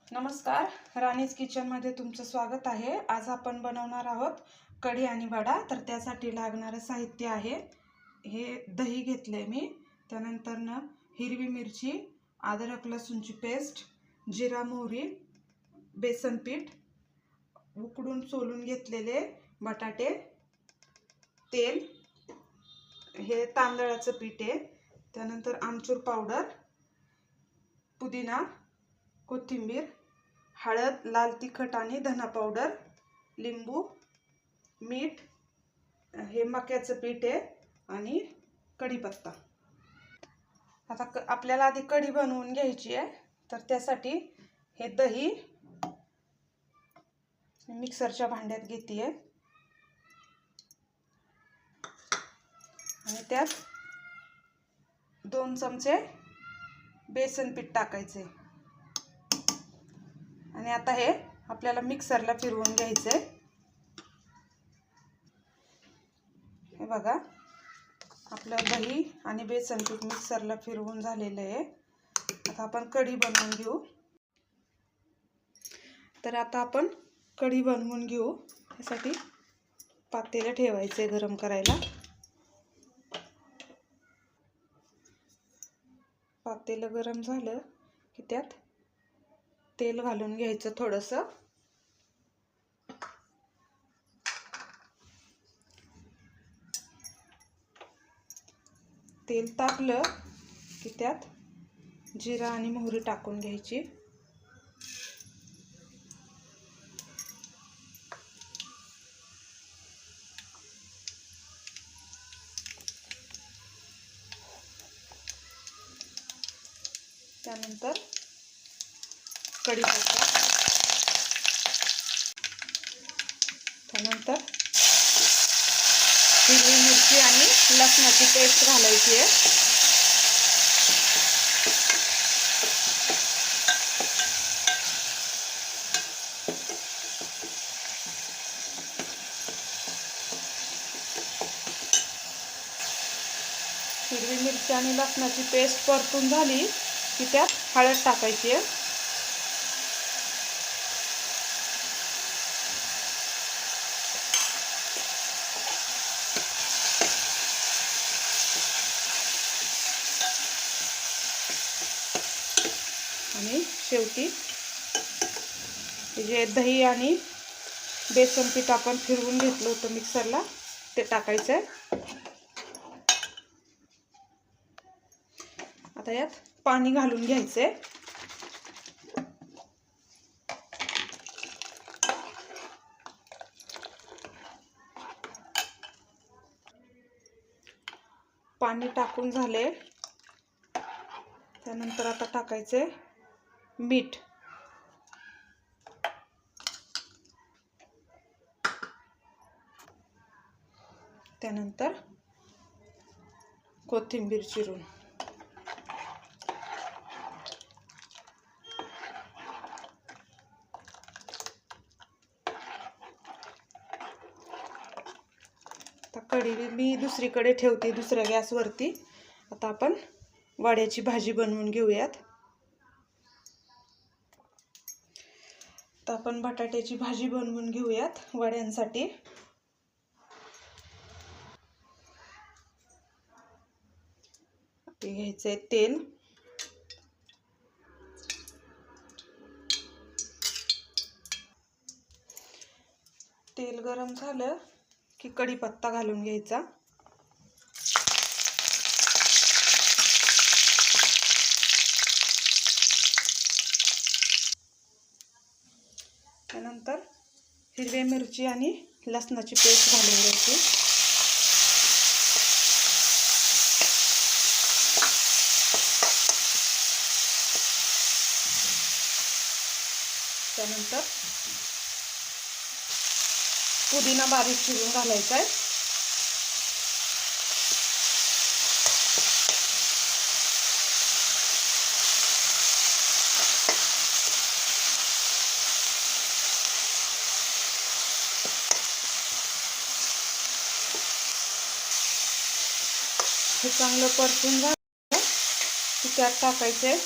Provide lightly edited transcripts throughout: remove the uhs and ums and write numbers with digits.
नमस्कार, राणीज किचनमध्ये तुमचं स्वागत आहे। आज आपण बनवणार आहोत कढी आणि वडा। तर त्यासाठी लागणारे साहित्य आहे, हे दही घेतले मी, त्यानंतर हिरवी मिरची, अद्रक लसूणची पेस्ट, जिरा मोहरी, बेसन पीठ, उकडून सोलून घेतलेले बटाटे, तेल, हे तांदळाचं पीठ आहे, त्यानंतर आमचूर पावडर, पुदिना, कोथिंबीर, हळद, लाल तिखट आणि धना पावडर, लिंबू, मीठ, हे मक्याचं पीठ आहे आणि कढीपत्ता। आता आपल्याला आधी कढी बनवून घ्यायची आहे। तर त्यासाठी हे दही मिक्सरच्या भांड्यात घेते आणि त्यात 2 चमचे बेसन पीठ टाकायचे आणि आता हे आपल्याला मिक्सरला फिरवून घ्यायचे। हे बघा, आपलं दही आणि बेसन पीठ मिक्सरला फिरवून झालेलं आहे। आता आपण कढी बनवून घेऊ। तर आता आपण कढी बनवून घेऊ। त्यासाठी पातेलं ठेवायचे गरम करायला। पातेलं गरम झालं की त्यात तेल घालून घ्यायचं थोडंसं। तेल तापलं की त्यात जिरा आणि मोहरी टाकून घ्यायची। त्यानंतर कढीपत्ता, त्यानंतर हिरवी मिरची आणि लसणाची पेस्ट घालायची आहे। हिरवी मिरची आणि लसणाची पेस्ट परतून झाली की त्यात हळद टाकायची आहे। आणि शेवटी जे दही आणि बेसन पीठ आपण फिरवून घेतलं होतं मिक्सरला, ते टाकायचं आहे। आता यात पाणी घालून घ्यायचे। पाणी टाकून झाले, त्यानंतर आता टाकायचे मीठ, त्यानंतर कोथिंबीर चिरून, आता कढी मी दुसरीकडे ठेवते, दुसऱ्या गॅसवरती। आता आपण वड्याची भाजी बनवून घेऊयात। तर आपण बटाट्याची भाजी बनवून घेऊयात वड्यांसाठी। घ्यायचे तेल, तेल गरम झालं की कढीपत्ता घालून घ्यायचा। त्यानंतर हिरवी मिरची आणि लसणाची पेस्ट घालून घ्यायची। त्यानंतर पुदिना बारीक चिरून घालायचा आहे। हे चांगलं परतून झालं की त्यात टाकायचे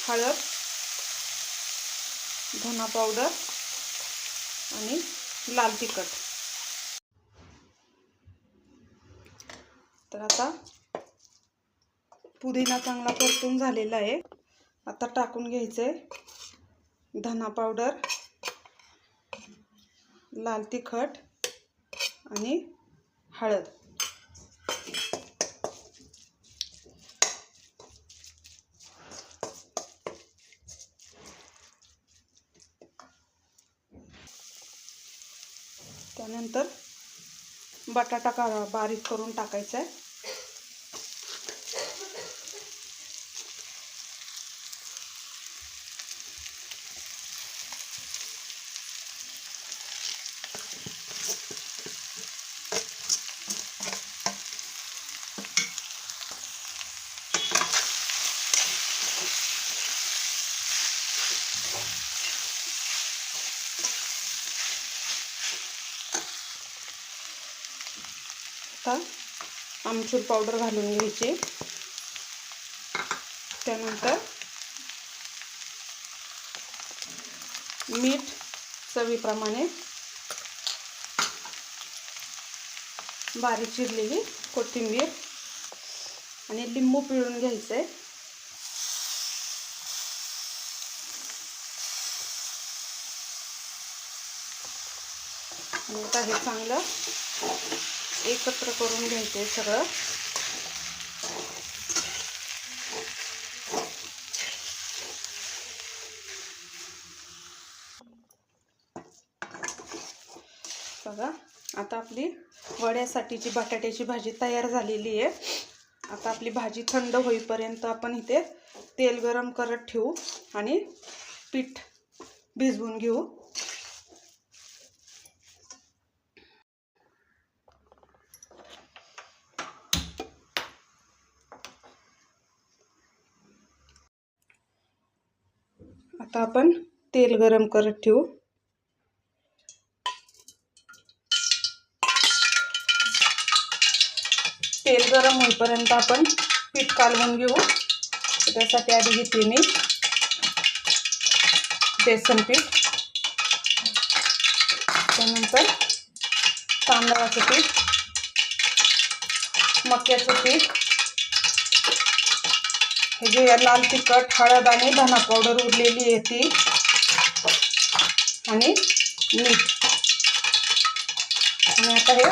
हळद, धना पावडर आणि लाल तिखट. तर आता पुदिना चांगला परतून झालेला आहे. आता टाकून घ्यायचे धना पावडर, लाल तिखट आणि हळद. त्यानंतर बटाटा बारीक करून टाकायचा आहे. आता आमचूर पावडर घालून घ्यायची. त्यानंतर मीठ चवीप्रमाणे, बारीक चिरलेली कोथिंबीर आणि लिंबू पिळून घ्यायचे. आणि आता हे चांगलं एकत्र करून घ्यायचे सगळं. बघा, आता आपली वड्यासाठीची बटाट्याची भाजी तयार झालेली आहे. आता आपली भाजी थंड होईपर्यंत आपण इथे तेल गरम करत ठेवू आणि पीठ भिजवून घेऊ. आता आपण तेल गरम करत ठेवू. तेल गरम होईपर्यंत आपण पीठ कालवून घेऊ. त्यासाठी आधी घेते मी बेसन पीठ, त्यानंतर तांदळाचं पीठ, मक्याचं पीठ, हे जे लाल तिखट, हळद आणि धना पावडर उरलेली आहे ती, आणि मीठ. आणि आता हे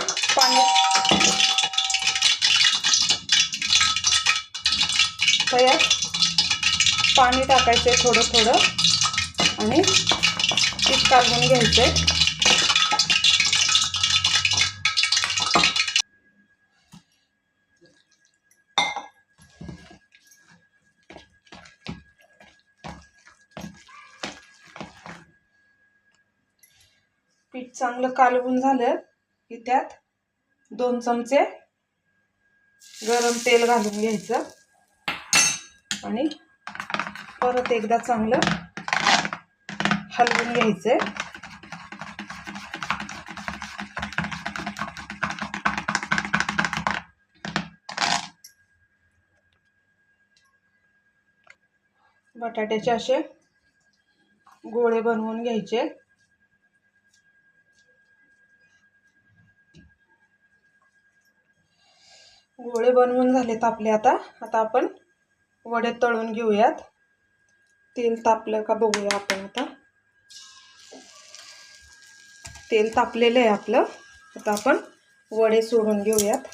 पाणी टाकायचं आहे थोडं थोडं आणि पीठ कालवून घ्यायचंय. पीठ चांगलं कालवून झालं की त्यात 2 चमचे गरम तेल घालून घ्यायचं आणि परत एकदा चांगलं हलवून घ्यायचंय. बटाट्याचे असे गोळे बनवून घ्यायचे. गोळे बनवून झालेत आपले. आता आपण वडे तळून घेऊयात. तेल तापलं का बघूया आपण. आता तेल तापलेलं आहे आपलं. आता आपण वडे सोडून घेऊयात.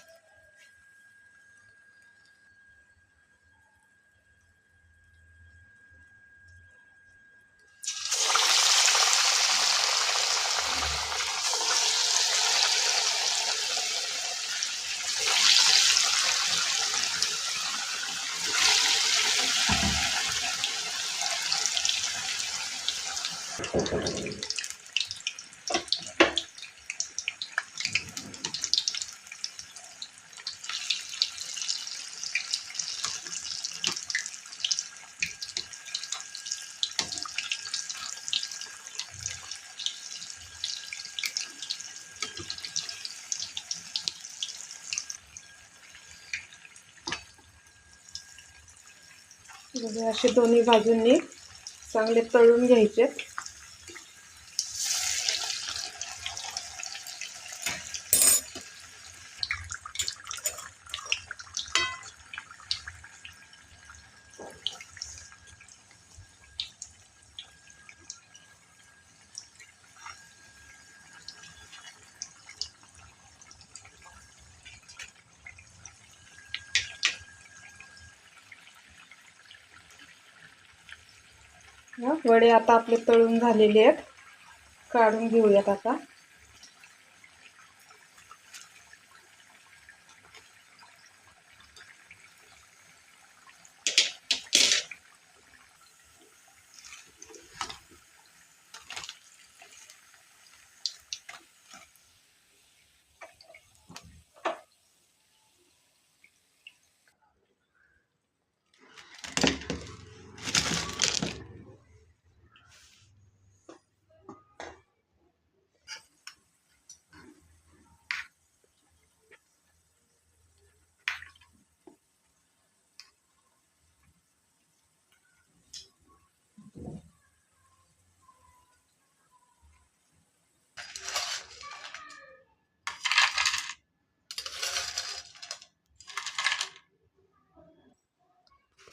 म्हणजे असे दोन्ही बाजूंनी चांगले तळून घ्यायचे. वडे आता आपले तळून झालेले आहेत, काढून घेऊयात आता.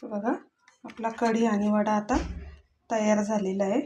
बघा, आपला कढी आणि वडा आता तयार झालेला आहे.